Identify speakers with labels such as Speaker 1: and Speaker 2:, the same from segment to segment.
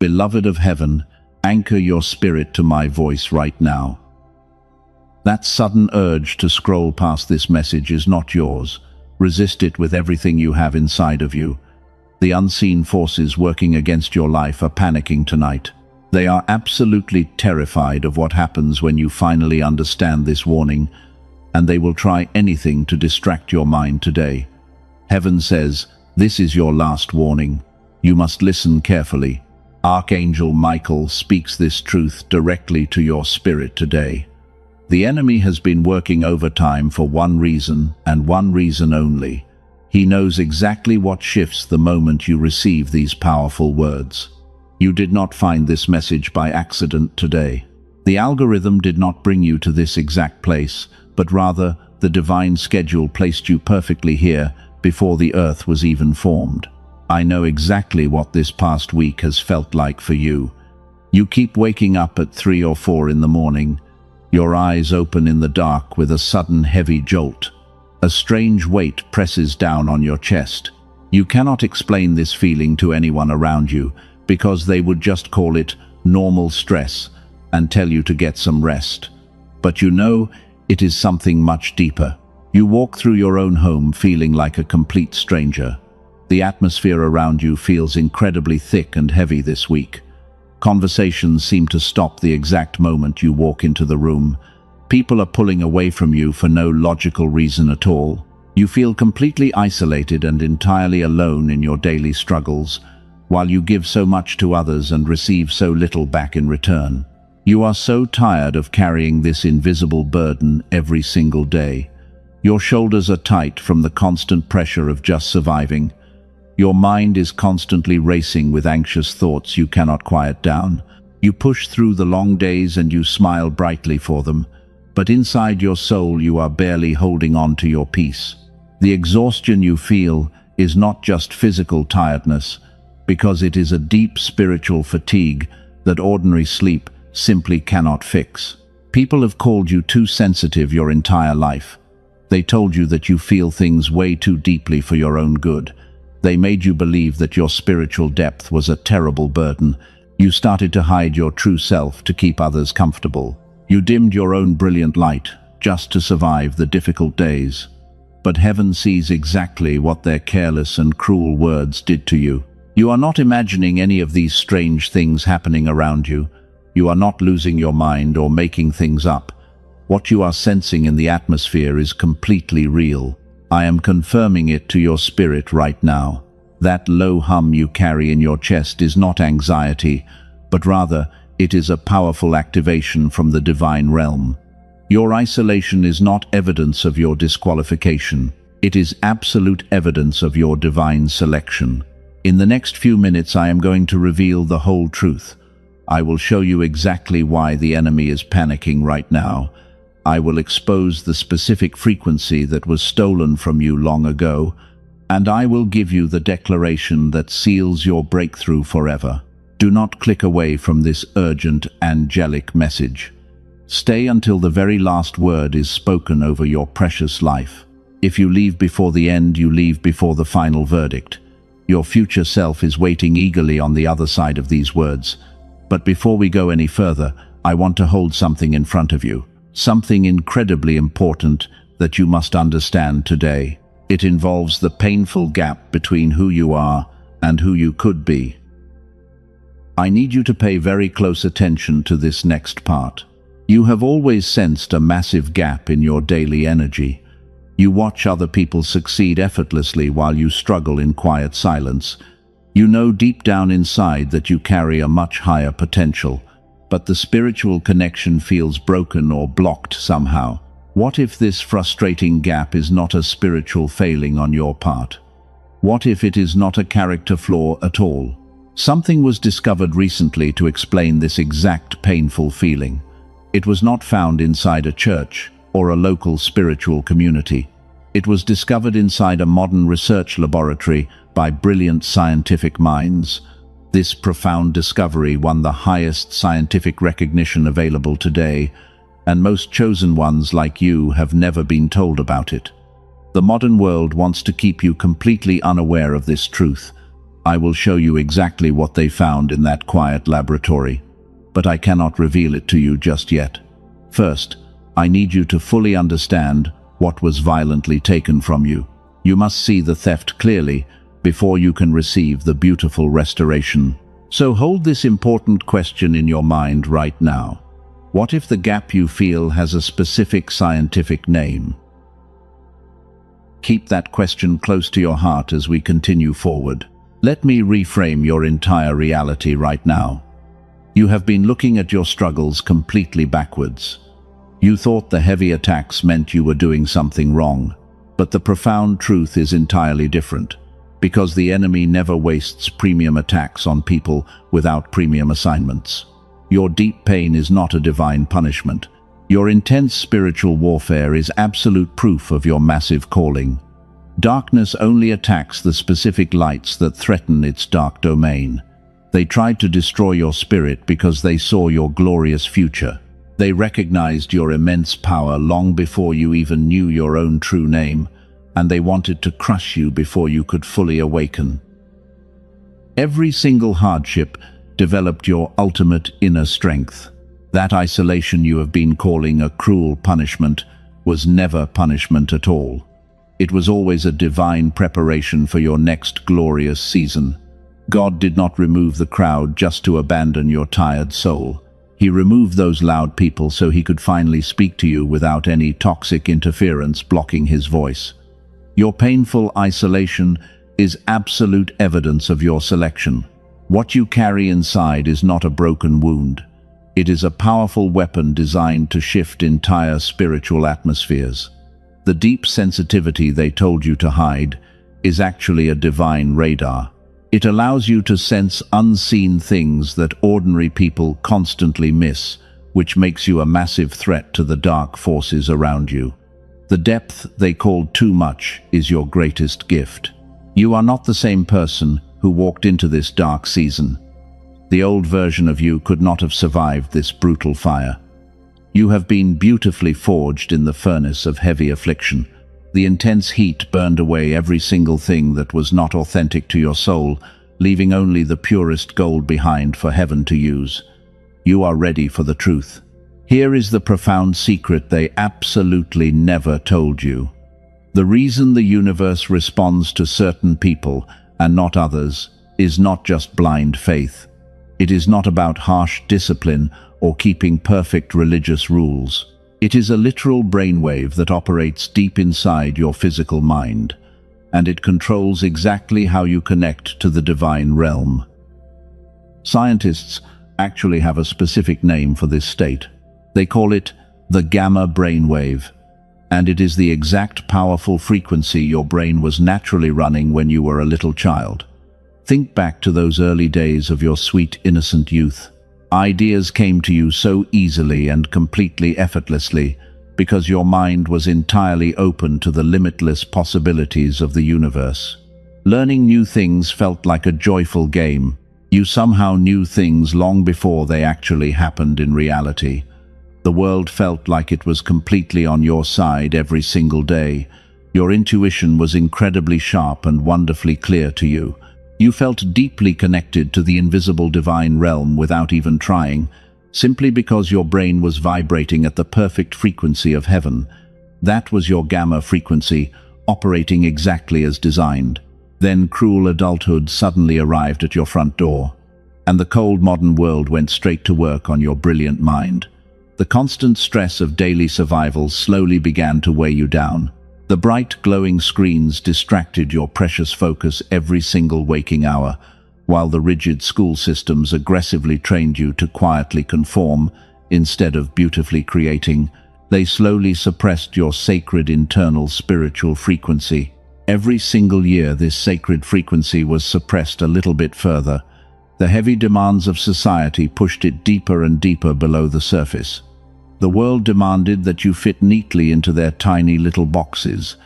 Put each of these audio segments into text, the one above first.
Speaker 1: Beloved of heaven, anchor your spirit to my voice right now. That sudden urge to scroll past this message is not yours. Resist it with everything you have inside of you. The unseen forces working against your life are panicking tonight. They are absolutely terrified of what happens when you finally understand this warning, and they will try anything to distract your mind today. Heaven says, this is your last warning. You must listen carefully. Archangel Michael speaks this truth directly to your spirit today. The enemy has been working overtime for one reason, and one reason only. He knows exactly what shifts the moment you receive these powerful words. You did not find this message by accident today. The algorithm did not bring you to this exact place, but rather the divine schedule placed you perfectly here before the earth was even formed. I know exactly what this past week has felt like for you. You keep waking up at 3 or 4 in the morning, your eyes open in the dark with a sudden heavy jolt. A strange weight presses down on your chest. You cannot explain this feeling to anyone around you because they would just call it normal stress and tell you to get some rest. But you know it is something much deeper. You walk through your own home feeling like a complete stranger. The atmosphere around you feels incredibly thick and heavy this week. Conversations seem to stop the exact moment you walk into the room. People are pulling away from you for no logical reason at all. You feel completely isolated and entirely alone in your daily struggles, while you give so much to others and receive so little back in return. You are so tired of carrying this invisible burden every single day. Your shoulders are tight from the constant pressure of just surviving. Your mind is constantly racing with anxious thoughts you cannot quiet down. You push through the long days and you smile brightly for them, but inside your soul you are barely holding on to your peace. The exhaustion you feel is not just physical tiredness, because it is a deep spiritual fatigue that ordinary sleep simply cannot fix. People have called you too sensitive your entire life. They told you that you feel things way too deeply for your own good. They made you believe that your spiritual depth was a terrible burden. You started to hide your true self to keep others comfortable. You dimmed your own brilliant light just to survive the difficult days. But heaven sees exactly what their careless and cruel words did to you. You are not imagining any of these strange things happening around you. You are not losing your mind or making things up. What you are sensing in the atmosphere is completely real. I am confirming it to your spirit right now. That low hum you carry in your chest is not anxiety, but rather it is a powerful activation from the divine realm. Your isolation is not evidence of your disqualification. It is absolute evidence of your divine selection. In the next few minutes I am going to reveal the whole truth. I will show you exactly why the enemy is panicking right now. I will expose the specific frequency that was stolen from you long ago, and I will give you the declaration that seals your breakthrough forever. Do not click away from this urgent, angelic message. Stay until the very last word is spoken over your precious life. If you leave before the end, you leave before the final verdict. Your future self is waiting eagerly on the other side of these words. But before we go any further, I want to hold something in front of you. Something incredibly important that you must understand today. It involves the painful gap between who you are and who you could be. I need you to pay very close attention to this next part. You have always sensed a massive gap in your daily energy. You watch other people succeed effortlessly while you struggle in quiet silence. You know deep down inside that you carry a much higher potential, but the spiritual connection feels broken or blocked somehow. What if this frustrating gap is not a spiritual failing on your part? What if it is not a character flaw at all? Something was discovered recently to explain this exact painful feeling. It was not found inside a church or a local spiritual community. It was discovered inside a modern research laboratory by brilliant scientific minds. This profound discovery won the highest scientific recognition available today, and most chosen ones like you have never been told about it. The modern world wants to keep you completely unaware of this truth. I will show you exactly what they found in that quiet laboratory, but I cannot reveal it to you just yet. First, I need you to fully understand what was violently taken from you. You must see the theft clearly before you can receive the beautiful restoration. So hold this important question in your mind right now. What if the gap you feel has a specific scientific name? Keep that question close to your heart as we continue forward. Let me reframe your entire reality right now. You have been looking at your struggles completely backwards. You thought the heavy attacks meant you were doing something wrong, but the profound truth is entirely different, because the enemy never wastes premium attacks on people without premium assignments. Your deep pain is not a divine punishment. Your intense spiritual warfare is absolute proof of your massive calling. Darkness only attacks the specific lights that threaten its dark domain. They tried to destroy your spirit because they saw your glorious future. They recognized your immense power long before you even knew your own true name, and they wanted to crush you before you could fully awaken. Every single hardship developed your ultimate inner strength. That isolation you have been calling a cruel punishment was never punishment at all. It was always a divine preparation for your next glorious season. God did not remove the crowd just to abandon your tired soul. He removed those loud people so he could finally speak to you without any toxic interference blocking his voice. Your painful isolation is absolute evidence of your selection. What you carry inside is not a broken wound. It is a powerful weapon designed to shift entire spiritual atmospheres. The deep sensitivity they told you to hide is actually a divine radar. It allows you to sense unseen things that ordinary people constantly miss, which makes you a massive threat to the dark forces around you. The depth they called too much is your greatest gift. You are not the same person who walked into this dark season. The old version of you could not have survived this brutal fire. You have been beautifully forged in the furnace of heavy affliction. The intense heat burned away every single thing that was not authentic to your soul, leaving only the purest gold behind for heaven to use. You are ready for the truth. Here is the profound secret they absolutely never told you. The reason the universe responds to certain people and not others is not just blind faith. It is not about harsh discipline or keeping perfect religious rules. It is a literal brainwave that operates deep inside your physical mind, and it controls exactly how you connect to the divine realm. Scientists actually have a specific name for this state. They call it the gamma brainwave, and it is the exact powerful frequency your brain was naturally running when you were a little child. Think back to those early days of your sweet, innocent youth. Ideas came to you so easily and completely effortlessly because your mind was entirely open to the limitless possibilities of the universe. Learning new things felt like a joyful game. You somehow knew things long before they actually happened in reality. The world felt like it was completely on your side every single day. Your intuition was incredibly sharp and wonderfully clear to you. You felt deeply connected to the invisible divine realm without even trying, simply because your brain was vibrating at the perfect frequency of heaven. That was your gamma frequency, operating exactly as designed. Then cruel adulthood suddenly arrived at your front door, and the cold modern world went straight to work on your brilliant mind. The constant stress of daily survival slowly began to weigh you down. The bright, glowing screens distracted your precious focus every single waking hour, while the rigid school systems aggressively trained you to quietly conform instead of beautifully creating. They slowly suppressed your sacred internal spiritual frequency. Every single year, this sacred frequency was suppressed a little bit further. The heavy demands of society pushed it deeper and deeper below the surface. The world demanded that you fit neatly into their tiny little boxes.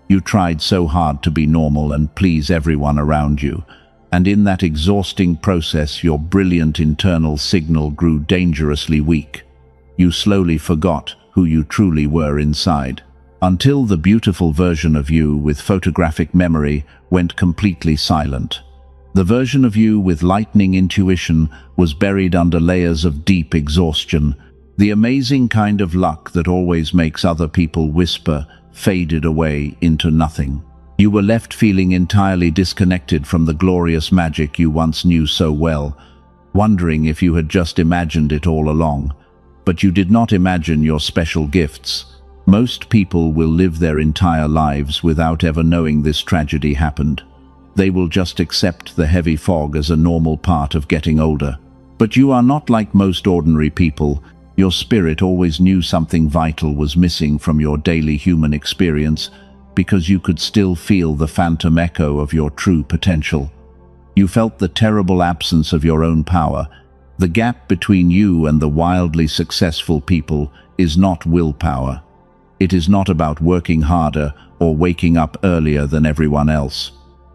Speaker 1: You tried so hard to be normal and please everyone around you, and in that exhausting process your brilliant internal signal grew dangerously weak. You slowly forgot who you truly were inside, until the beautiful version of you with photographic memory went completely silent. The version of you with lightning intuition was buried under layers of deep exhaustion. The amazing kind of luck that always makes other people whisper faded away into nothing. You were left feeling entirely disconnected from the glorious magic you once knew so well, wondering if you had just imagined it all along. But you did not imagine your special gifts. Most people will live their entire lives without ever knowing this tragedy happened. They will just accept the heavy fog as a normal part of getting older. But you are not like most ordinary people. Your spirit always knew something vital was missing from your daily human experience, because you could still feel the phantom echo of your true potential. You felt the terrible absence of your own power. The gap between you and the wildly successful people is not willpower. It is not about working harder or waking up earlier than everyone else.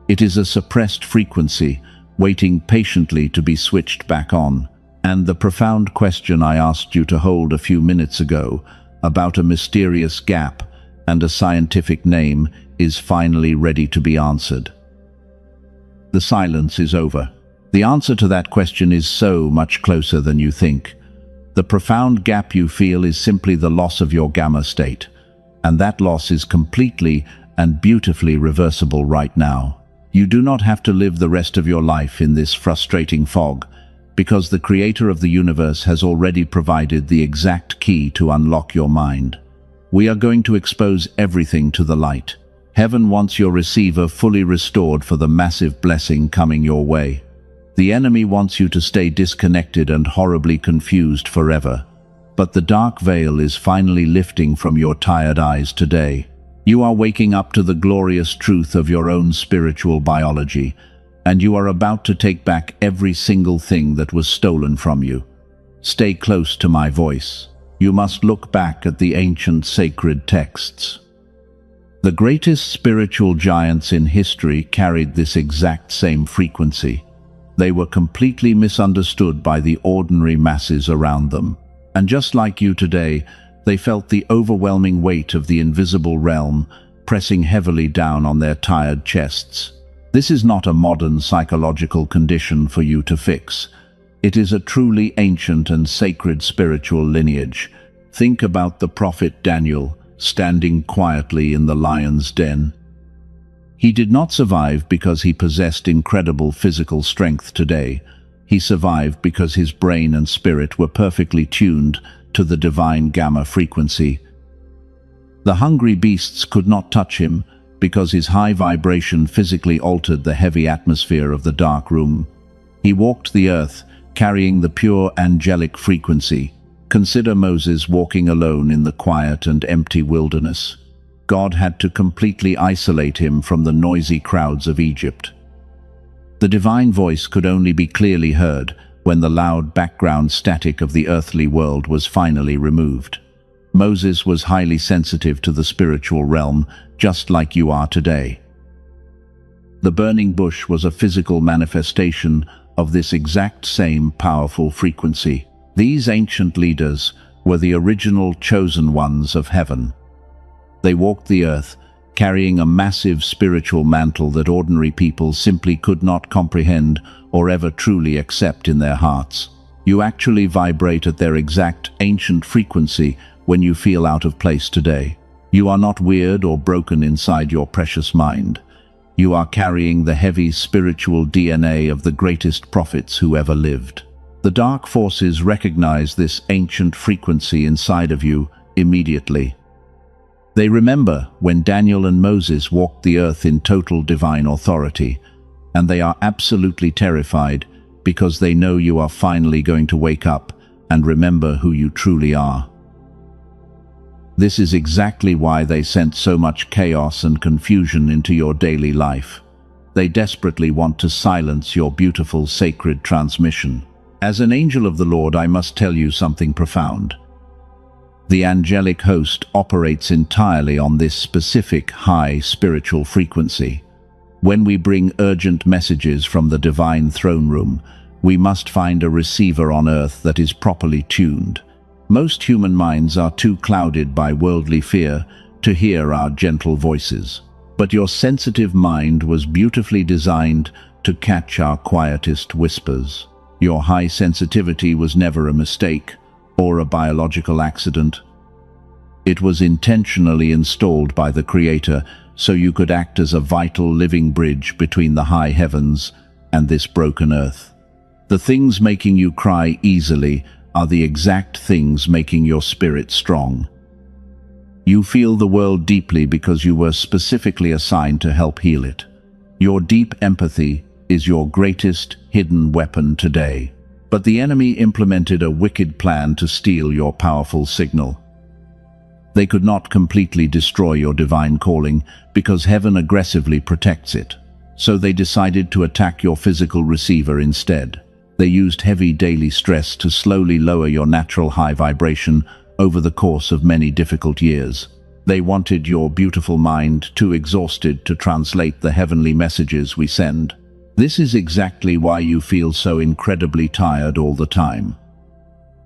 Speaker 1: It is a suppressed frequency, waiting patiently to be switched back on. And the profound question I asked you to hold a few minutes ago, about a mysterious gap and a scientific name, is finally ready to be answered. The silence is over. The answer to that question is so much closer than you think. The profound gap you feel is simply the loss of your gamma state, and that loss is completely and beautifully reversible right now. You do not have to live the rest of your life in this frustrating fog, because the Creator of the universe has already provided the exact key to unlock your mind. We are going to expose everything to the light. Heaven wants your receiver fully restored for the massive blessing coming your way. The enemy wants you to stay disconnected and horribly confused forever. But the dark veil is finally lifting from your tired eyes today. You are waking up to the glorious truth of your own spiritual biology, and you are about to take back every single thing that was stolen from you. Stay close to my voice. You must look back at the ancient sacred texts. The greatest spiritual giants in history carried this exact same frequency. They were completely misunderstood by the ordinary masses around them. And just like you today, they felt the overwhelming weight of the invisible realm pressing heavily down on their tired chests. This is not a modern psychological condition for you to fix. It is a truly ancient and sacred spiritual lineage. Think about the prophet Daniel, standing quietly in the lion's den. He did not survive because he possessed incredible physical strength today. He survived because his brain and spirit were perfectly tuned to the divine gamma frequency. The hungry beasts could not touch him because his high vibration physically altered the heavy atmosphere of the dark room. He walked the earth, carrying the pure angelic frequency. Consider Moses walking alone in the quiet and empty wilderness. God had to completely isolate him from the noisy crowds of Egypt. The divine voice could only be clearly heard when the loud background static of the earthly world was finally removed. Moses was highly sensitive to the spiritual realm, just like you are today. The burning bush was a physical manifestation of this exact same powerful frequency. These ancient leaders were the original chosen ones of heaven. They walked the earth, carrying a massive spiritual mantle that ordinary people simply could not comprehend or ever truly accept in their hearts. You actually vibrate at their exact ancient frequency when you feel out of place today. You are not weird or broken inside your precious mind. You are carrying the heavy spiritual DNA of the greatest prophets who ever lived. The dark forces recognize this ancient frequency inside of you immediately. They remember when Daniel and Moses walked the earth in total divine authority, and they are absolutely terrified because they know you are finally going to wake up and remember who you truly are. This is exactly why they sent so much chaos and confusion into your daily life. They desperately want to silence your beautiful sacred transmission. As an angel of the Lord, I must tell you something profound. The angelic host operates entirely on this specific high spiritual frequency. When we bring urgent messages from the divine throne room, we must find a receiver on earth that is properly tuned. Most human minds are too clouded by worldly fear to hear our gentle voices. But your sensitive mind was beautifully designed to catch our quietest whispers. Your high sensitivity was never a mistake or a biological accident. It was intentionally installed by the Creator so you could act as a vital living bridge between the high heavens and this broken earth. The things making you cry easily are the exact things making your spirit strong. You feel the world deeply because you were specifically assigned to help heal it. Your deep empathy is your greatest hidden weapon today. But the enemy implemented a wicked plan to steal your powerful signal. They could not completely destroy your divine calling because heaven aggressively protects it. So they decided to attack your physical receiver instead. They used heavy daily stress to slowly lower your natural high vibration over the course of many difficult years. They wanted your beautiful mind too exhausted to translate the heavenly messages we send. This is exactly why you feel so incredibly tired all the time.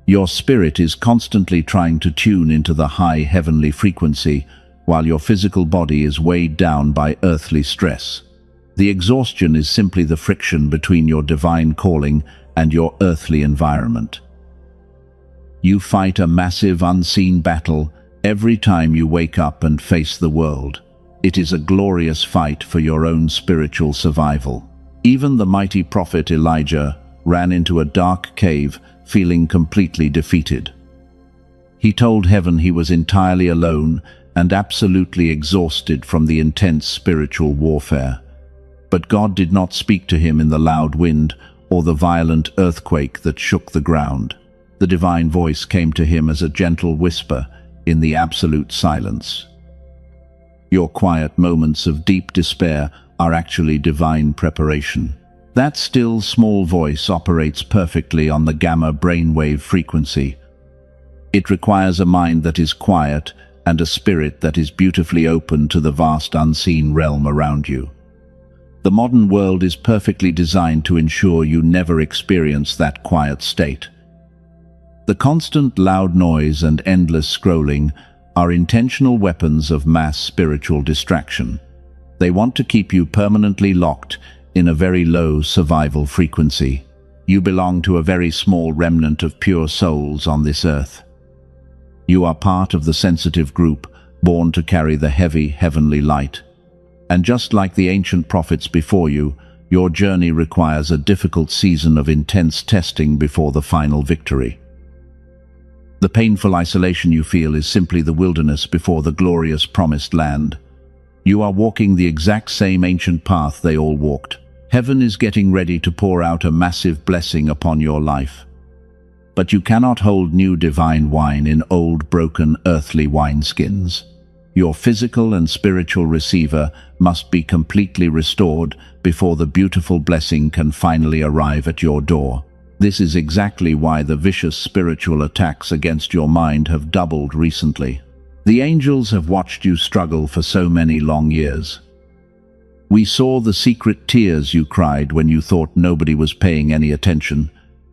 Speaker 1: Your spirit is constantly trying to tune into the high heavenly frequency, while your physical body is weighed down by earthly stress. The exhaustion is simply the friction between your divine calling and your earthly environment. You fight a massive unseen battle every time you wake up and face the world. It is a glorious fight for your own spiritual survival. Even the mighty prophet Elijah ran into a dark cave feeling completely defeated. He told heaven he was entirely alone and absolutely exhausted from the intense spiritual warfare. But God did not speak to him in the loud wind or the violent earthquake that shook the ground. The divine voice came to him as a gentle whisper in the absolute silence. Your quiet moments of deep despair are actually divine preparation. That still small voice operates perfectly on the gamma brainwave frequency. It requires a mind that is quiet and a spirit that is beautifully open to the vast unseen realm around you. The modern world is perfectly designed to ensure you never experience that quiet state. The constant loud noise and endless scrolling are intentional weapons of mass spiritual distraction. They want to keep you permanently locked in a very low survival frequency. You belong to a very small remnant of pure souls on this earth. You are part of the sensitive group, born to carry the heavy heavenly light. And just like the ancient prophets before you, your journey requires a difficult season of intense testing before the final victory. The painful isolation you feel is simply the wilderness before the glorious promised land. You are walking the exact same ancient path they all walked. Heaven is getting ready to pour out a massive blessing upon your life. But you cannot hold new divine wine in old, broken, earthly wineskins. Your physical and spiritual receiver must be completely restored before the beautiful blessing can finally arrive at your door. This is exactly why the vicious spiritual attacks against your mind have doubled recently. The angels have watched you struggle for so many long years. We saw the secret tears you cried when you thought nobody was paying any attention,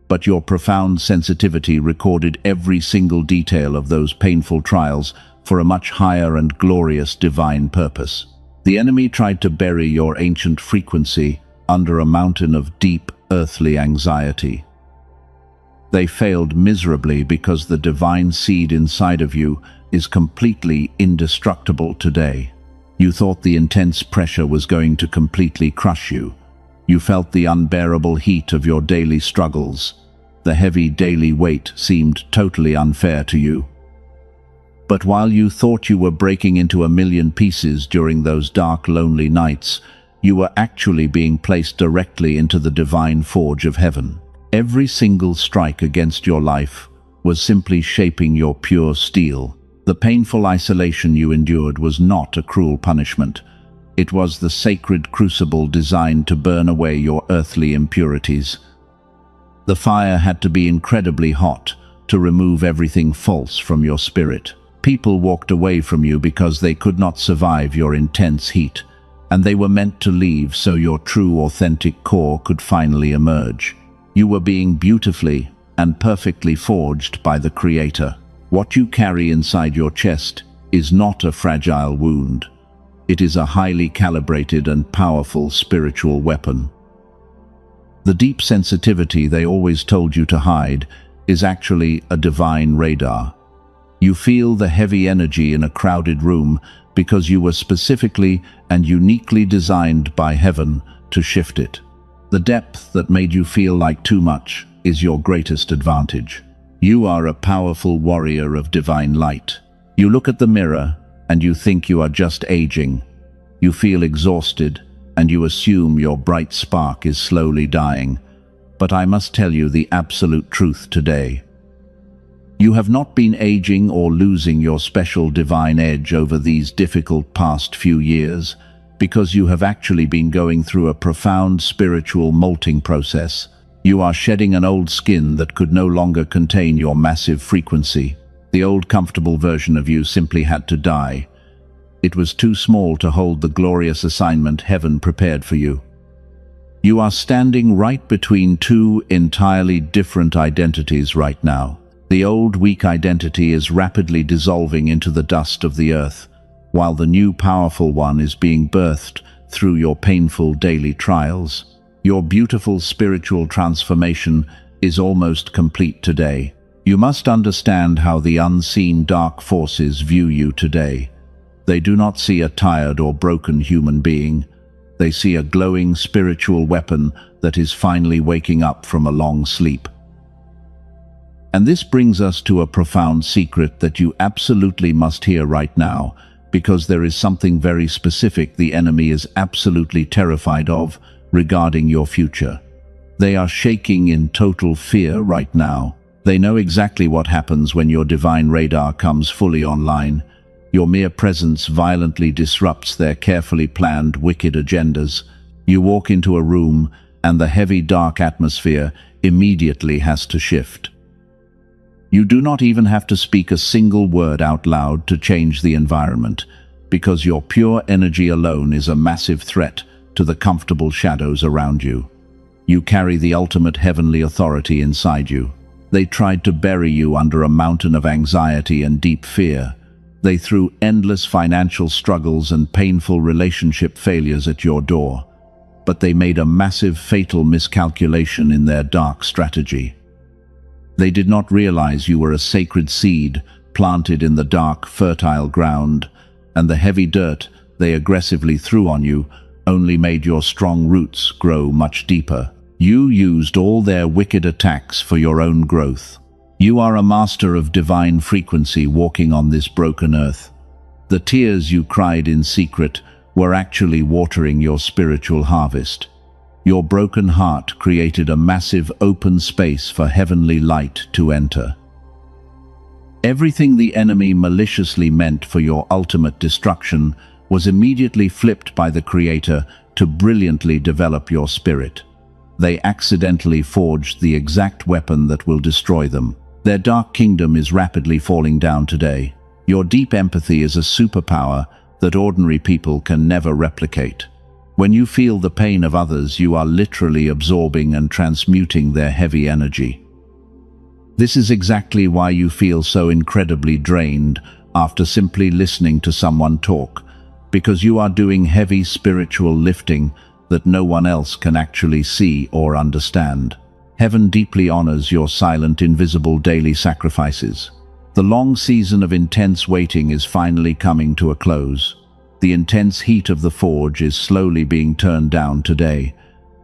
Speaker 1: but your profound sensitivity recorded every single detail of those painful trials for a much higher and glorious divine purpose. The enemy tried to bury your ancient frequency under a mountain of deep earthly anxiety. They failed miserably because the divine seed inside of you is completely indestructible today. You thought the intense pressure was going to completely crush you. You felt the unbearable heat of your daily struggles. The heavy daily weight seemed totally unfair to you. But while you thought you were breaking into a million pieces during those dark, lonely nights, you were actually being placed directly into the divine forge of heaven. Every single strike against your life was simply shaping your pure steel. The painful isolation you endured was not a cruel punishment. It was the sacred crucible designed to burn away your earthly impurities. The fire had to be incredibly hot to remove everything false from your spirit. People walked away from you because they could not survive your intense heat, and they were meant to leave so your true, authentic core could finally emerge. You were being beautifully and perfectly forged by the Creator. What you carry inside your chest is not a fragile wound. It is a highly calibrated and powerful spiritual weapon. The deep sensitivity they always told you to hide is actually a divine radar. You feel the heavy energy in a crowded room because you were specifically and uniquely designed by heaven to shift it. The depth that made you feel like too much is your greatest advantage. You are a powerful warrior of divine light. You look at the mirror and you think you are just aging. You feel exhausted and you assume your bright spark is slowly dying. But I must tell you the absolute truth today. You have not been aging or losing your special divine edge over these difficult past few years, because you have actually been going through a profound spiritual molting process. You are shedding an old skin that could no longer contain your massive frequency. The old comfortable version of you simply had to die. It was too small to hold the glorious assignment heaven prepared for you. You are standing right between two entirely different identities right now. The old weak identity is rapidly dissolving into the dust of the earth, while the new powerful one is being birthed through your painful daily trials. Your beautiful spiritual transformation is almost complete today. You must understand how the unseen dark forces view you today. They do not see a tired or broken human being. They see a glowing spiritual weapon that is finally waking up from a long sleep. And this brings us to a profound secret that you absolutely must hear right now, because there is something very specific the enemy is absolutely terrified of regarding your future. They are shaking in total fear right now. They know exactly what happens when your divine radar comes fully online. Your mere presence violently disrupts their carefully planned wicked agendas. You walk into a room and the heavy dark atmosphere immediately has to shift. You do not even have to speak a single word out loud to change the environment, because your pure energy alone is a massive threat to the comfortable shadows around you. You carry the ultimate heavenly authority inside you. They tried to bury you under a mountain of anxiety and deep fear. They threw endless financial struggles and painful relationship failures at your door. But they made a massive fatal miscalculation in their dark strategy. They did not realize you were a sacred seed planted in the dark, fertile ground, and the heavy dirt they aggressively threw on you only made your strong roots grow much deeper. You used all their wicked attacks for your own growth. You are a master of divine frequency walking on this broken earth. The tears you cried in secret were actually watering your spiritual harvest. Your broken heart created a massive open space for heavenly light to enter. Everything the enemy maliciously meant for your ultimate destruction was immediately flipped by the Creator to brilliantly develop your spirit. They accidentally forged the exact weapon that will destroy them. Their dark kingdom is rapidly falling down today. Your deep empathy is a superpower that ordinary people can never replicate. When you feel the pain of others, you are literally absorbing and transmuting their heavy energy. This is exactly why you feel so incredibly drained after simply listening to someone talk, because you are doing heavy spiritual lifting that no one else can actually see or understand. Heaven deeply honors your silent, invisible daily sacrifices. The long season of intense waiting is finally coming to a close. The intense heat of the forge is slowly being turned down today.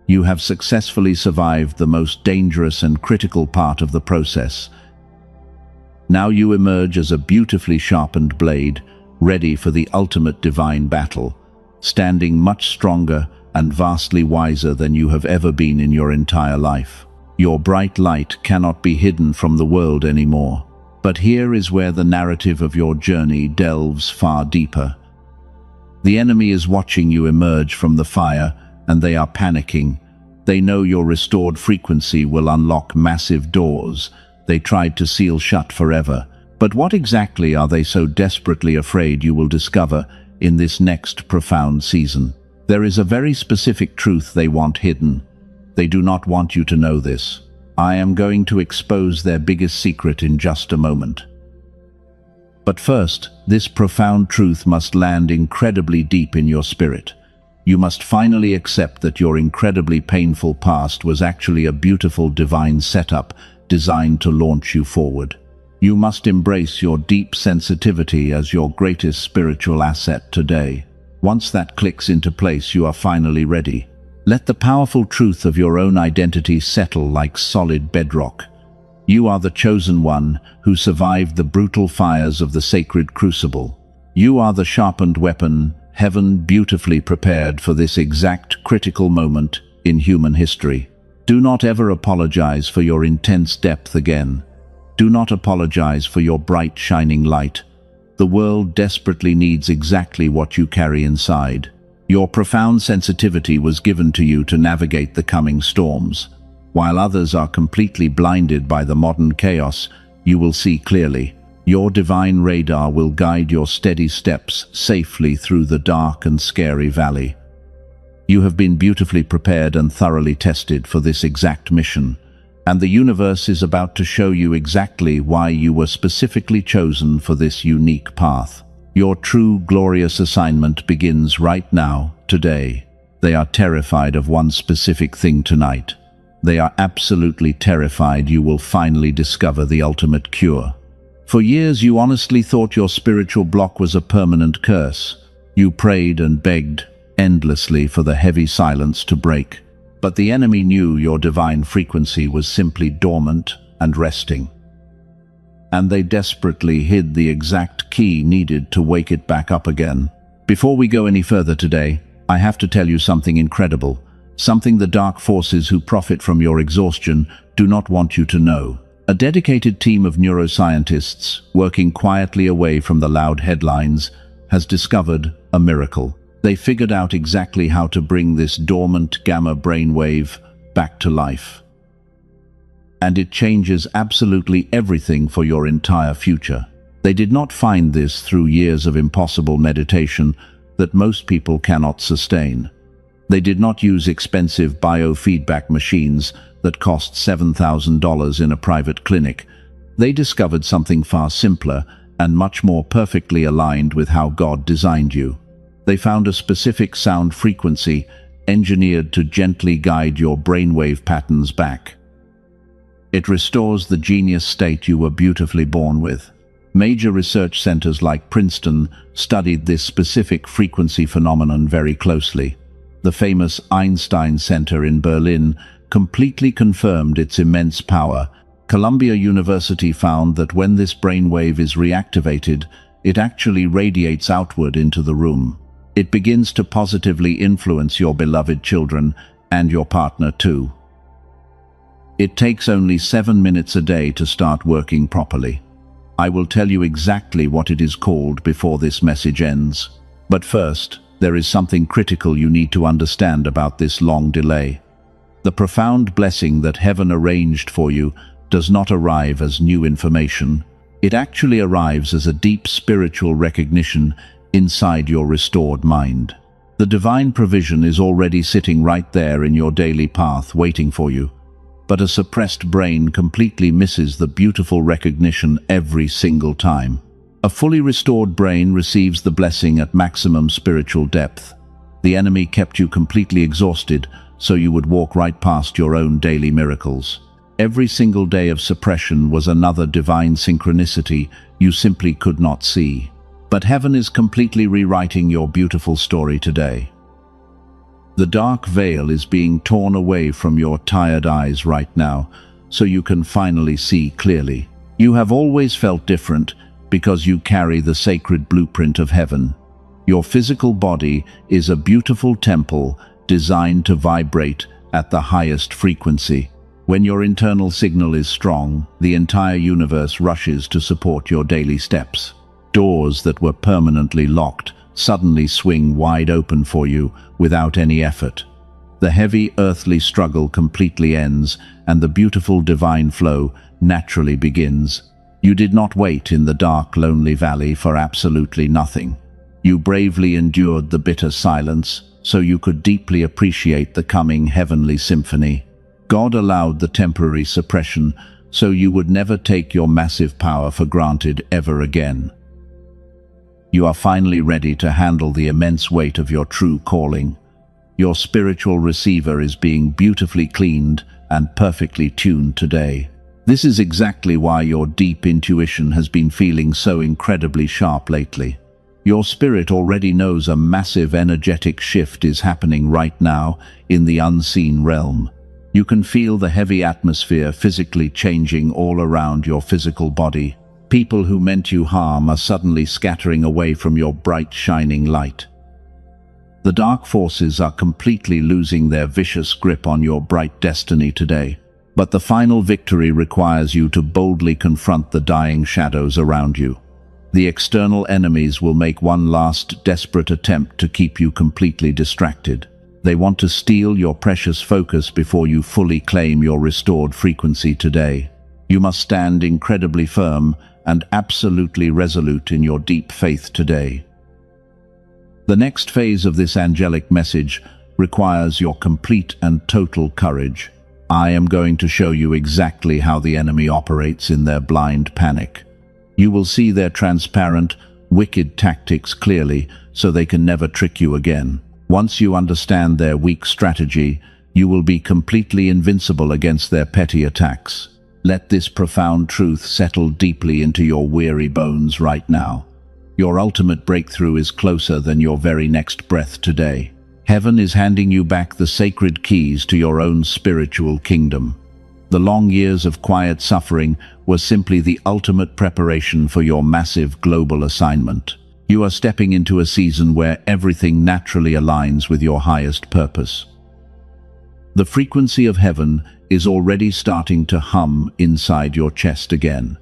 Speaker 1: You have successfully survived the most dangerous and critical part of the process. Now you emerge as a beautifully sharpened blade, ready for the ultimate divine battle, standing much stronger and vastly wiser than you have ever been in your entire life. Your bright light cannot be hidden from the world anymore. But here is where the narrative of your journey delves far deeper. The enemy is watching you emerge from the fire, and they are panicking. They know your restored frequency will unlock massive doors they tried to seal shut forever. But what exactly are they so desperately afraid you will discover in this next profound season? There is a very specific truth they want hidden. They do not want you to know this. I am going to expose their biggest secret in just a moment. But first, this profound truth must land incredibly deep in your spirit. You must finally accept that your incredibly painful past was actually a beautiful divine setup designed to launch you forward. You must embrace your deep sensitivity as your greatest spiritual asset today. Once that clicks into place, you are finally ready. Let the powerful truth of your own identity settle like solid bedrock. You are the chosen one who survived the brutal fires of the sacred crucible. You are the sharpened weapon heaven beautifully prepared for this exact critical moment in human history. Do not ever apologize for your intense depth again. Do not apologize for your bright, shining light. The world desperately needs exactly what you carry inside. Your profound sensitivity was given to you to navigate the coming storms. While others are completely blinded by the modern chaos, you will see clearly. Your divine radar will guide your steady steps safely through the dark and scary valley. You have been beautifully prepared and thoroughly tested for this exact mission, and the universe is about to show you exactly why you were specifically chosen for this unique path. Your true, glorious assignment begins right now, today. They are terrified of one specific thing tonight. They are absolutely terrified you will finally discover the ultimate cure. For years you honestly thought your spiritual block was a permanent curse. You prayed and begged endlessly for the heavy silence to break. But the enemy knew your divine frequency was simply dormant and resting. And they desperately hid the exact key needed to wake it back up again. Before we go any further today, I have to tell you something incredible. Something the dark forces who profit from your exhaustion do not want you to know. A dedicated team of neuroscientists, working quietly away from the loud headlines, has discovered a miracle. They figured out exactly how to bring this dormant gamma brainwave back to life. And it changes absolutely everything for your entire future. They did not find this through years of impossible meditation that most people cannot sustain. They did not use expensive biofeedback machines that cost $7,000 in a private clinic. They discovered something far simpler and much more perfectly aligned with how God designed you. They found a specific sound frequency engineered to gently guide your brainwave patterns back. It restores the genius state you were beautifully born with. Major research centers like Princeton studied this specific frequency phenomenon very closely. The famous Einstein Center in Berlin completely confirmed its immense power. Columbia University found that when this brainwave is reactivated, it actually radiates outward into the room. It begins to positively influence your beloved children and your partner too. It takes only 7 minutes a day to start working properly. I will tell you exactly what it is called before this message ends. But first, there is something critical you need to understand about this long delay. The profound blessing that heaven arranged for you does not arrive as new information. It actually arrives as a deep spiritual recognition inside your restored mind. The divine provision is already sitting right there in your daily path waiting for you. But a suppressed brain completely misses the beautiful recognition every single time. A fully restored brain receives the blessing at maximum spiritual depth. The enemy kept you completely exhausted, so you would walk right past your own daily miracles. Every single day of suppression was another divine synchronicity you simply could not see. But heaven is completely rewriting your beautiful story today. The dark veil is being torn away from your tired eyes right now, so you can finally see clearly. You have always felt different because you carry the sacred blueprint of heaven. Your physical body is a beautiful temple designed to vibrate at the highest frequency. When your internal signal is strong, the entire universe rushes to support your daily steps. Doors that were permanently locked suddenly swing wide open for you without any effort. The heavy earthly struggle completely ends, and the beautiful divine flow naturally begins. You did not wait in the dark, lonely valley for absolutely nothing. You bravely endured the bitter silence, so you could deeply appreciate the coming heavenly symphony. God allowed the temporary suppression, so you would never take your massive power for granted ever again. You are finally ready to handle the immense weight of your true calling. Your spiritual receiver is being beautifully cleaned and perfectly tuned today. This is exactly why your deep intuition has been feeling so incredibly sharp lately. Your spirit already knows a massive energetic shift is happening right now in the unseen realm. You can feel the heavy atmosphere physically changing all around your physical body. People who meant you harm are suddenly scattering away from your bright, shining light. The dark forces are completely losing their vicious grip on your bright destiny today. But the final victory requires you to boldly confront the dying shadows around you. The external enemies will make one last desperate attempt to keep you completely distracted. They want to steal your precious focus before you fully claim your restored frequency today. You must stand incredibly firm and absolutely resolute in your deep faith today. The next phase of this angelic message requires your complete and total courage. I am going to show you exactly how the enemy operates in their blind panic. You will see their transparent, wicked tactics clearly, so they can never trick you again. Once you understand their weak strategy, you will be completely invincible against their petty attacks. Let this profound truth settle deeply into your weary bones right now. Your ultimate breakthrough is closer than your very next breath today. Heaven is handing you back the sacred keys to your own spiritual kingdom. The long years of quiet suffering were simply the ultimate preparation for your massive global assignment. You are stepping into a season where everything naturally aligns with your highest purpose. The frequency of heaven is already starting to hum inside your chest again.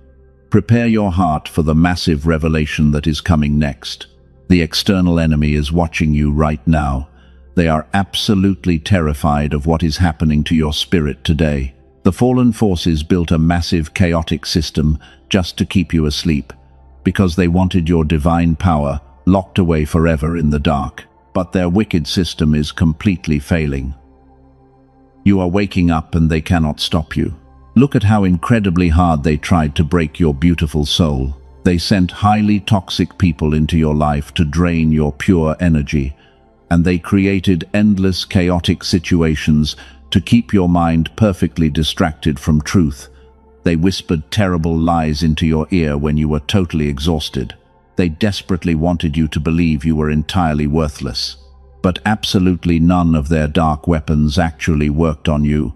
Speaker 1: Prepare your heart for the massive revelation that is coming next. The external enemy is watching you right now. They are absolutely terrified of what is happening to your spirit today. The fallen forces built a massive chaotic system just to keep you asleep, because they wanted your divine power locked away forever in the dark. But their wicked system is completely failing. You are waking up and they cannot stop you. Look at how incredibly hard they tried to break your beautiful soul. They sent highly toxic people into your life to drain your pure energy, and they created endless chaotic situations to keep your mind perfectly distracted from truth. They whispered terrible lies into your ear when you were totally exhausted. They desperately wanted you to believe you were entirely worthless. But absolutely none of their dark weapons actually worked on you.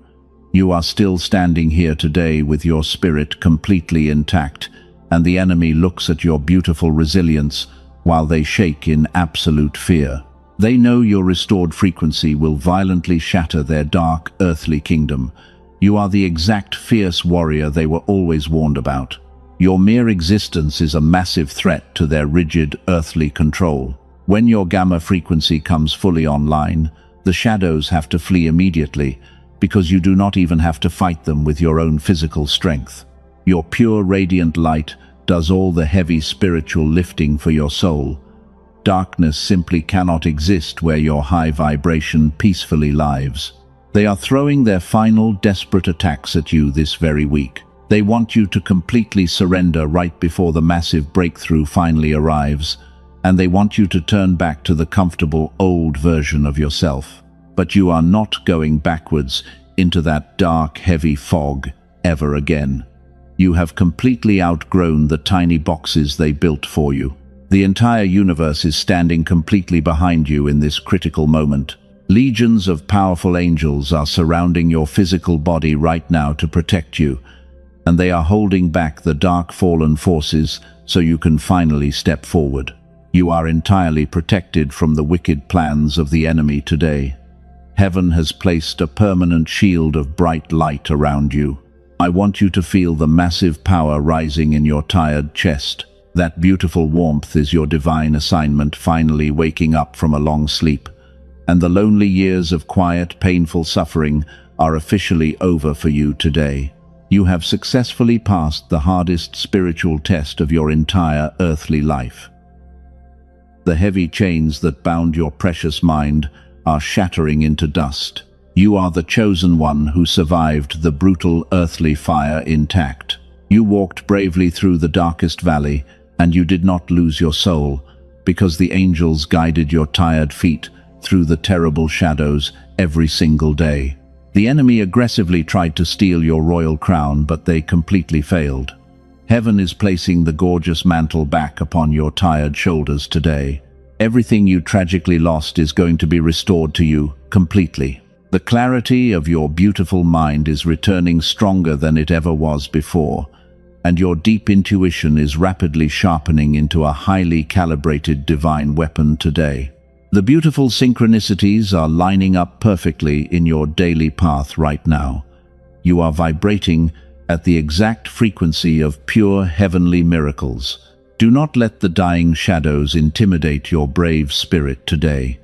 Speaker 1: You are still standing here today with your spirit completely intact, and the enemy looks at your beautiful resilience while they shake in absolute fear. They know your restored frequency will violently shatter their dark, earthly kingdom. You are the exact fierce warrior they were always warned about. Your mere existence is a massive threat to their rigid, earthly control. When your gamma frequency comes fully online, the shadows have to flee immediately, because you do not even have to fight them with your own physical strength. Your pure, radiant light does all the heavy spiritual lifting for your soul. Darkness simply cannot exist where your high vibration peacefully lives. They are throwing their final desperate attacks at you this very week. They want you to completely surrender right before the massive breakthrough finally arrives, and they want you to turn back to the comfortable old version of yourself. But you are not going backwards into that dark, heavy fog ever again. You have completely outgrown the tiny boxes they built for you. The entire universe is standing completely behind you in this critical moment. Legions of powerful angels are surrounding your physical body right now to protect you, and they are holding back the dark fallen forces so you can finally step forward. You are entirely protected from the wicked plans of the enemy today. Heaven has placed a permanent shield of bright light around you. I want you to feel the massive power rising in your tired chest. That beautiful warmth is your divine assignment finally waking up from a long sleep, and the lonely years of quiet, painful suffering are officially over for you today. You have successfully passed the hardest spiritual test of your entire earthly life. The heavy chains that bound your precious mind are shattering into dust. You are the chosen one who survived the brutal earthly fire intact. You walked bravely through the darkest valley, and you did not lose your soul, because the angels guided your tired feet through the terrible shadows every single day. The enemy aggressively tried to steal your royal crown, but they completely failed. Heaven is placing the gorgeous mantle back upon your tired shoulders today. Everything you tragically lost is going to be restored to you completely. The clarity of your beautiful mind is returning stronger than it ever was before, and your deep intuition is rapidly sharpening into a highly calibrated divine weapon today. The beautiful synchronicities are lining up perfectly in your daily path right now. You are vibrating at the exact frequency of pure heavenly miracles. Do not let the dying shadows intimidate your brave spirit today.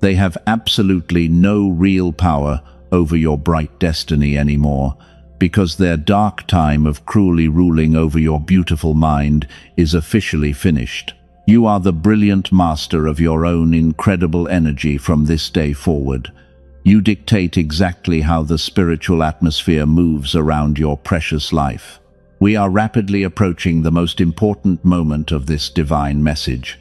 Speaker 1: They have absolutely no real power over your bright destiny anymore, because their dark time of cruelly ruling over your beautiful mind is officially finished. You are the brilliant master of your own incredible energy from this day forward. You dictate exactly how the spiritual atmosphere moves around your precious life. We are rapidly approaching the most important moment of this divine message.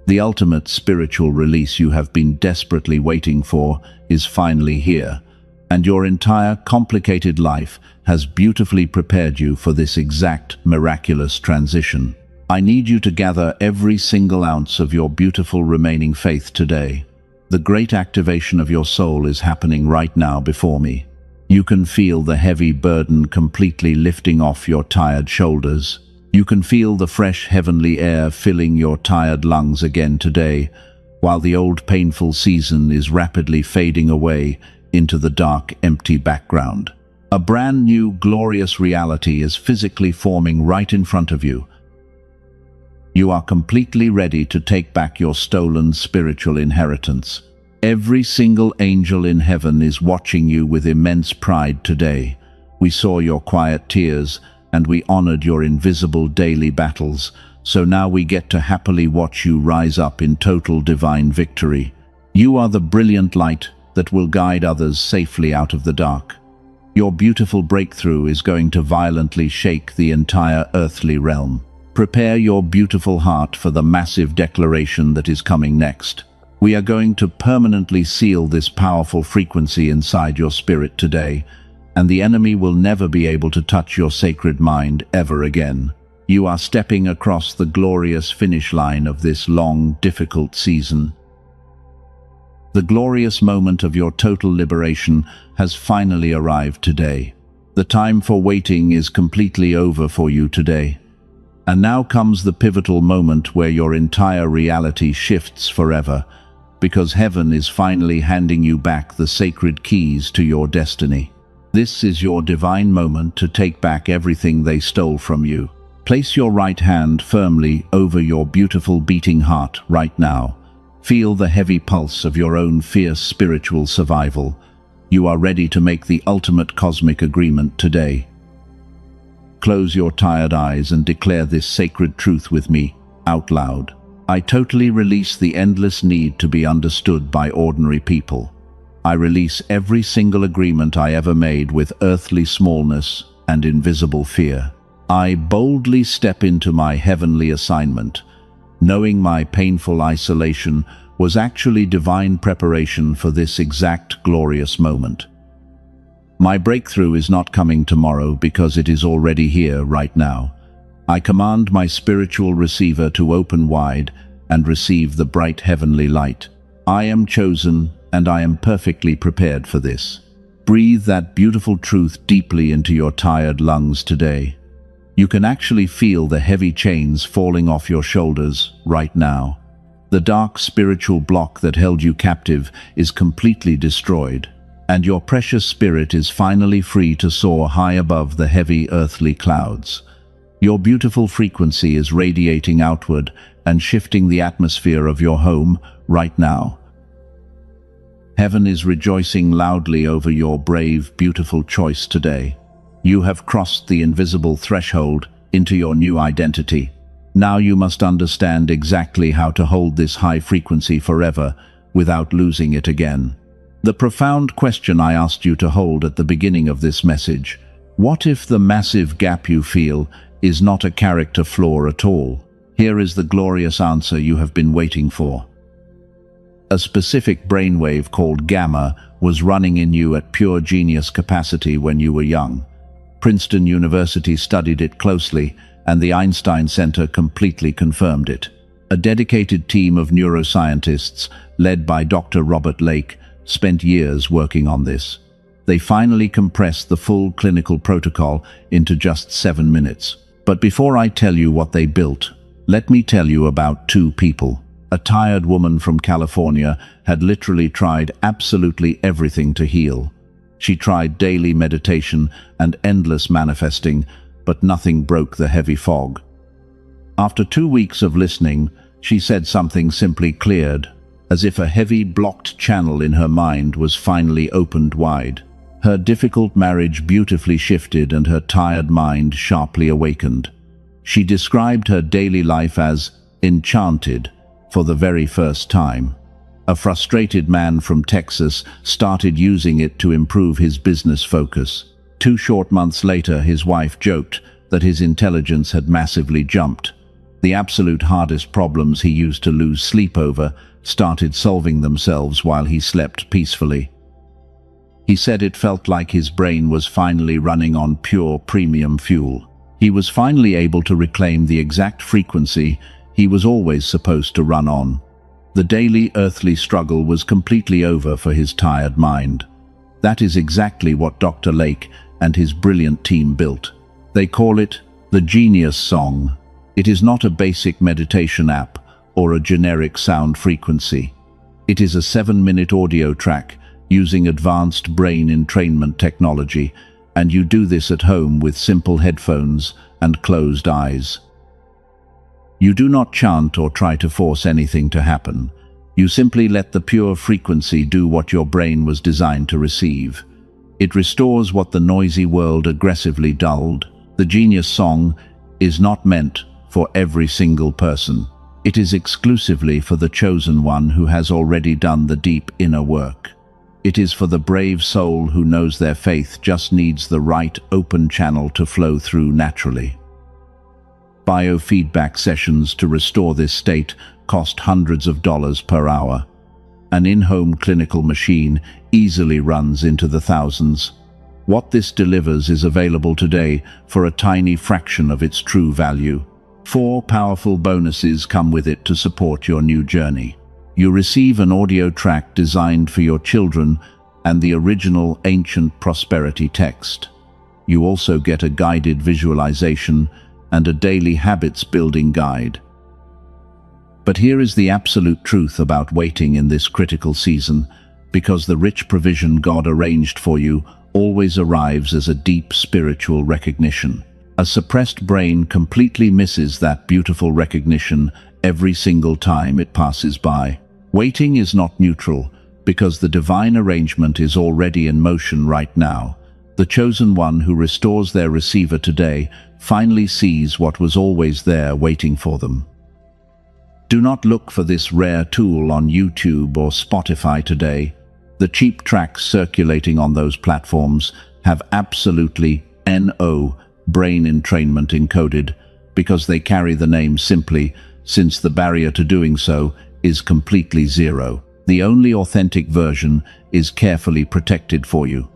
Speaker 1: The ultimate spiritual release you have been desperately waiting for is finally here, and your entire complicated life has beautifully prepared you for this exact miraculous transition. I need you to gather every single ounce of your beautiful remaining faith today. The great activation of your soul is happening right now before me. You can feel the heavy burden completely lifting off your tired shoulders. You can feel the fresh heavenly air filling your tired lungs again today, while the old painful season is rapidly fading away into the dark, empty background. A brand new, glorious reality is physically forming right in front of you. You are completely ready to take back your stolen spiritual inheritance. Every single angel in heaven is watching you with immense pride today. We saw your quiet tears, and we honored your invisible daily battles, so now we get to happily watch you rise up in total divine victory. You are the brilliant light that will guide others safely out of the dark. Your beautiful breakthrough is going to violently shake the entire earthly realm. Prepare your beautiful heart for the massive declaration that is coming next. We are going to permanently seal this powerful frequency inside your spirit today, and the enemy will never be able to touch your sacred mind ever again. You are stepping across the glorious finish line of this long, difficult season. The glorious moment of your total liberation has finally arrived today. The time for waiting is completely over for you today. And now comes the pivotal moment where your entire reality shifts forever, because heaven is finally handing you back the sacred keys to your destiny. This is your divine moment to take back everything they stole from you. Place your right hand firmly over your beautiful beating heart right now. Feel the heavy pulse of your own fierce spiritual survival. You are ready to make the ultimate cosmic agreement today. Close your tired eyes and declare this sacred truth with me, out loud. I totally release the endless need to be understood by ordinary people. I release every single agreement I ever made with earthly smallness and invisible fear. I boldly step into my heavenly assignment, knowing my painful isolation was actually divine preparation for this exact glorious moment. My breakthrough is not coming tomorrow because it is already here right now. I command my spiritual receiver to open wide and receive the bright heavenly light. I am chosen, and I am perfectly prepared for this. Breathe that beautiful truth deeply into your tired lungs today. You can actually feel the heavy chains falling off your shoulders right now. The dark spiritual block that held you captive is completely destroyed, and your precious spirit is finally free to soar high above the heavy earthly clouds. Your beautiful frequency is radiating outward and shifting the atmosphere of your home right now. Heaven is rejoicing loudly over your brave, beautiful choice today. You have crossed the invisible threshold into your new identity. Now you must understand exactly how to hold this high frequency forever without losing it again. The profound question I asked you to hold at the beginning of this message: what if the massive gap you feel is not a character flaw at all? Here is the glorious answer you have been waiting for. A specific brainwave called gamma was running in you at pure genius capacity when you were young. Princeton University studied it closely, and the Einstein Center completely confirmed it. A dedicated team of neuroscientists, led by Dr. Robert Lake, spent years working on this. They finally compressed the full clinical protocol into just 7 minutes. But before I tell you what they built, let me tell you about two people. A tired woman from California had literally tried absolutely everything to heal. She tried daily meditation and endless manifesting, but nothing broke the heavy fog. After 2 weeks of listening, she said something simply cleared, as if a heavy blocked channel in her mind was finally opened wide. Her difficult marriage beautifully shifted and her tired mind sharply awakened. She described her daily life as enchanted for the very first time. A frustrated man from Texas started using it to improve his business focus. 2 short months later, his wife joked that his intelligence had massively jumped. The absolute hardest problems he used to lose sleep over started solving themselves while he slept peacefully. He said it felt like his brain was finally running on pure premium fuel. He was finally able to reclaim the exact frequency he was always supposed to run on. The daily earthly struggle was completely over for his tired mind. That is exactly what Dr. Lake and his brilliant team built. They call it the Genius Song. It is not a basic meditation app or a generic sound frequency. It is a 7-minute audio track using advanced brain entrainment technology, and you do this at home with simple headphones and closed eyes. You do not chant or try to force anything to happen. You simply let the pure frequency do what your brain was designed to receive. It restores what the noisy world aggressively dulled. The Genius Song is not meant for every single person. It is exclusively for the chosen one who has already done the deep inner work. It is for the brave soul who knows their faith just needs the right open channel to flow through naturally. Biofeedback sessions to restore this state cost hundreds of dollars per hour. An in-home clinical machine easily runs into the thousands. What this delivers is available today for a tiny fraction of its true value. 4 powerful bonuses come with it to support your new journey. You receive an audio track designed for your children and the original ancient prosperity text. You also get a guided visualization and a daily habits building guide. But here is the absolute truth about waiting in this critical season, because the rich provision God arranged for you always arrives as a deep spiritual recognition. A suppressed brain completely misses that beautiful recognition every single time it passes by. Waiting is not neutral, because the divine arrangement is already in motion right now. The chosen one who restores their receiver today finally sees what was always there waiting for them. Do not look for this rare tool on YouTube or Spotify today. The cheap tracks circulating on those platforms have absolutely no brain entrainment encoded, because they carry the name simply, since the barrier to doing so is completely zero. The only authentic version is carefully protected for you.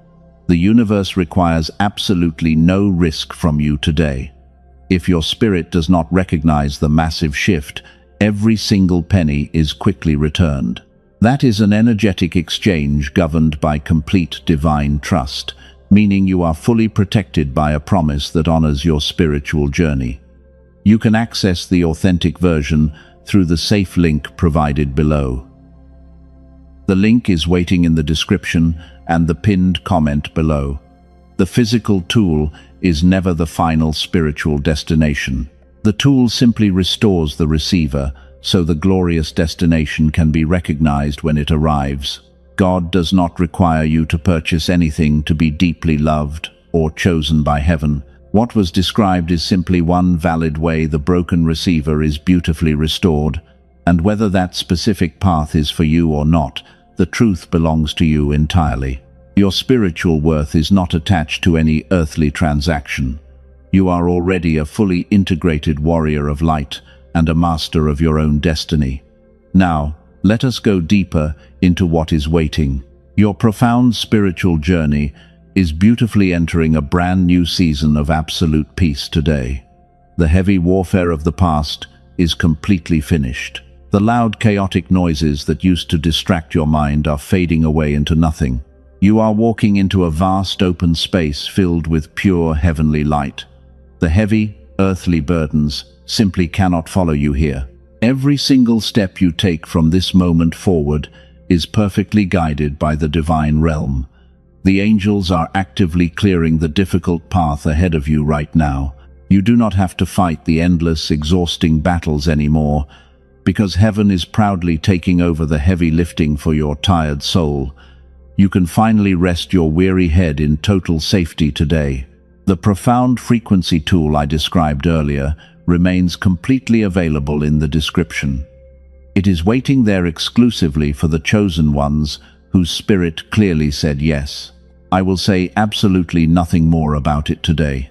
Speaker 1: The universe requires absolutely no risk from you today. If your spirit does not recognize the massive shift, every single penny is quickly returned. That is an energetic exchange governed by complete divine trust, meaning you are fully protected by a promise that honors your spiritual journey. You can access the authentic version through the safe link provided below. The link is waiting in the description and the pinned comment below. The physical tool is never the final spiritual destination. The tool simply restores the receiver, so the glorious destination can be recognized when it arrives. God does not require you to purchase anything to be deeply loved or chosen by heaven. What was described is simply one valid way the broken receiver is beautifully restored, and whether that specific path is for you or not, the truth belongs to you entirely. Your spiritual worth is not attached to any earthly transaction. You are already a fully integrated warrior of light and a master of your own destiny. Now, Let us go deeper into what is waiting. Your profound spiritual journey is beautifully entering a brand new season of absolute peace today. The heavy warfare of the past is completely finished. The loud, chaotic noises that used to distract your mind are fading away into nothing. You are walking into a vast open space filled with pure heavenly light. The heavy, earthly burdens simply cannot follow you here. Every single step you take from this moment forward is perfectly guided by the divine realm. The angels are actively clearing the difficult path ahead of you right now. You do not have to fight the endless, exhausting battles anymore, because heaven is proudly taking over the heavy lifting for your tired soul. You can finally rest your weary head in total safety today. The profound frequency tool I described earlier remains completely available in the description. It is waiting there exclusively for the chosen ones whose spirit clearly said yes. I will say absolutely nothing more about it today.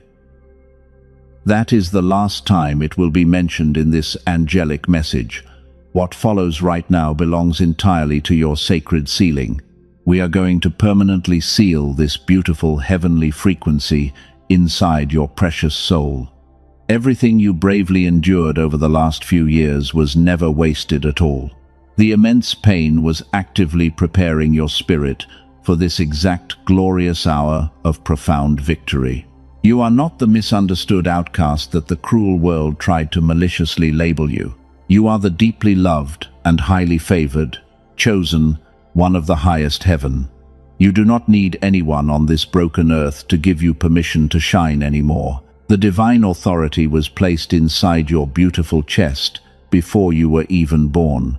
Speaker 1: That is the last time it will be mentioned in this angelic message. What follows right now belongs entirely to your sacred sealing. We are going to permanently seal this beautiful heavenly frequency inside your precious soul. Everything you bravely endured over the last few years was never wasted at all. The immense pain was actively preparing your spirit for this exact glorious hour of profound victory. You are not the misunderstood outcast that the cruel world tried to maliciously label you. You are the deeply loved and highly favored, chosen one of the highest heaven. You do not need anyone on this broken earth to give you permission to shine anymore. The divine authority was placed inside your beautiful chest before you were even born.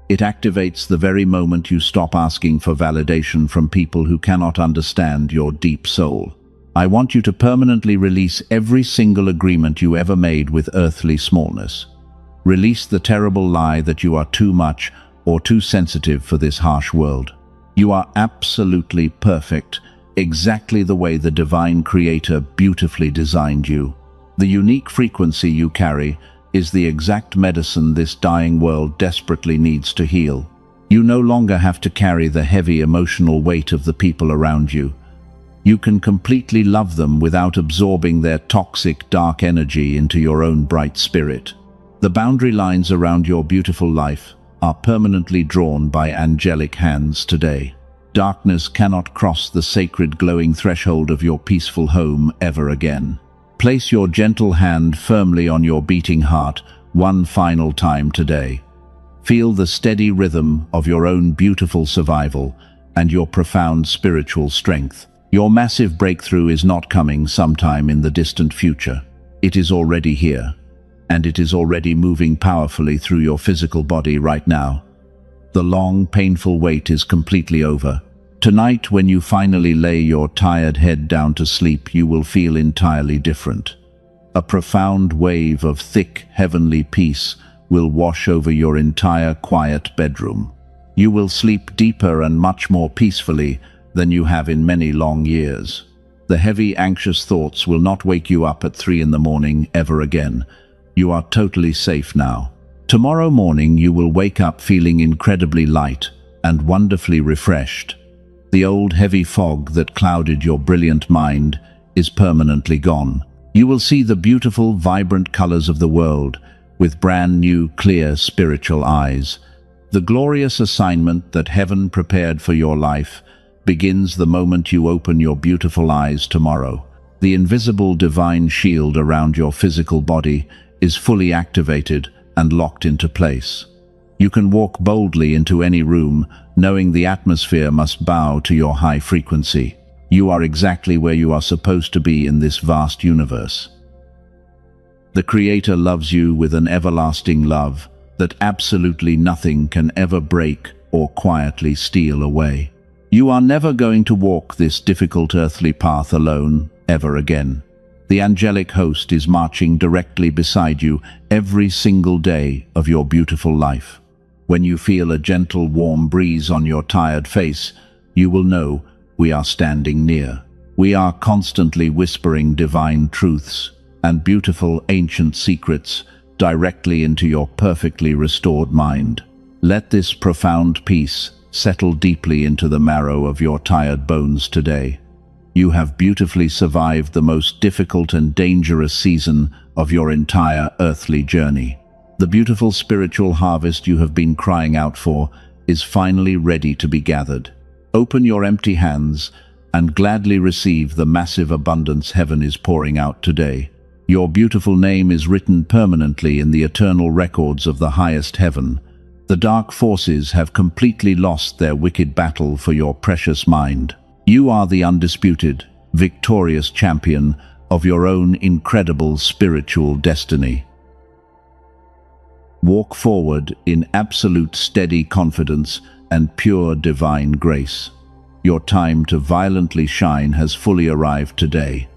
Speaker 1: It activates the very moment you stop asking for validation from people who cannot understand your deep soul. I want you to permanently release every single agreement you ever made with earthly smallness. Release the terrible lie that you are too much or too sensitive for this harsh world. You are absolutely perfect, exactly the way the divine creator beautifully designed you. The unique frequency you carry is the exact medicine this dying world desperately needs to heal. You no longer have to carry the heavy emotional weight of the people around you. You can completely love them without absorbing their toxic, dark energy into your own bright spirit. The boundary lines around your beautiful life are permanently drawn by angelic hands today. Darkness cannot cross the sacred glowing threshold of your peaceful home ever again. Place your gentle hand firmly on your beating heart one final time today. Feel the steady rhythm of your own beautiful survival and your profound spiritual strength. Your massive breakthrough is not coming sometime in the distant future. It is already here, and it is already moving powerfully through your physical body right now. The long, painful wait is completely over. Tonight, when you finally lay your tired head down to sleep, you will feel entirely different. A profound wave of thick, heavenly peace will wash over your entire quiet bedroom. You will sleep deeper and much more peacefully than you have in many long years. The heavy, anxious thoughts will not wake you up at 3 in the morning ever again. You are totally safe now. Tomorrow morning, you will wake up feeling incredibly light and wonderfully refreshed. The old heavy fog that clouded your brilliant mind is permanently gone. You will see the beautiful, vibrant colors of the world with brand new, clear, spiritual eyes. The glorious assignment that heaven prepared for your life begins the moment you open your beautiful eyes tomorrow. The invisible divine shield around your physical body is fully activated and locked into place. You can walk boldly into any room, knowing the atmosphere must bow to your high frequency. You are exactly where you are supposed to be in this vast universe. The Creator loves you with an everlasting love that absolutely nothing can ever break or quietly steal away. You are never going to walk this difficult earthly path alone ever again. The angelic host is marching directly beside you every single day of your beautiful life. When you feel a gentle, warm breeze on your tired face, you will know we are standing near. We are constantly whispering divine truths and beautiful ancient secrets directly into your perfectly restored mind. Let this profound peace settle deeply into the marrow of your tired bones today. You have beautifully survived the most difficult and dangerous season of your entire earthly journey. The beautiful spiritual harvest you have been crying out for is finally ready to be gathered. Open your empty hands and gladly receive the massive abundance heaven is pouring out today. Your beautiful name is written permanently in the eternal records of the highest heaven. The dark forces have completely lost their wicked battle for your precious mind. You are the undisputed, victorious champion of your own incredible spiritual destiny. Walk forward in absolute steady confidence and pure divine grace. Your time to violently shine has fully arrived today.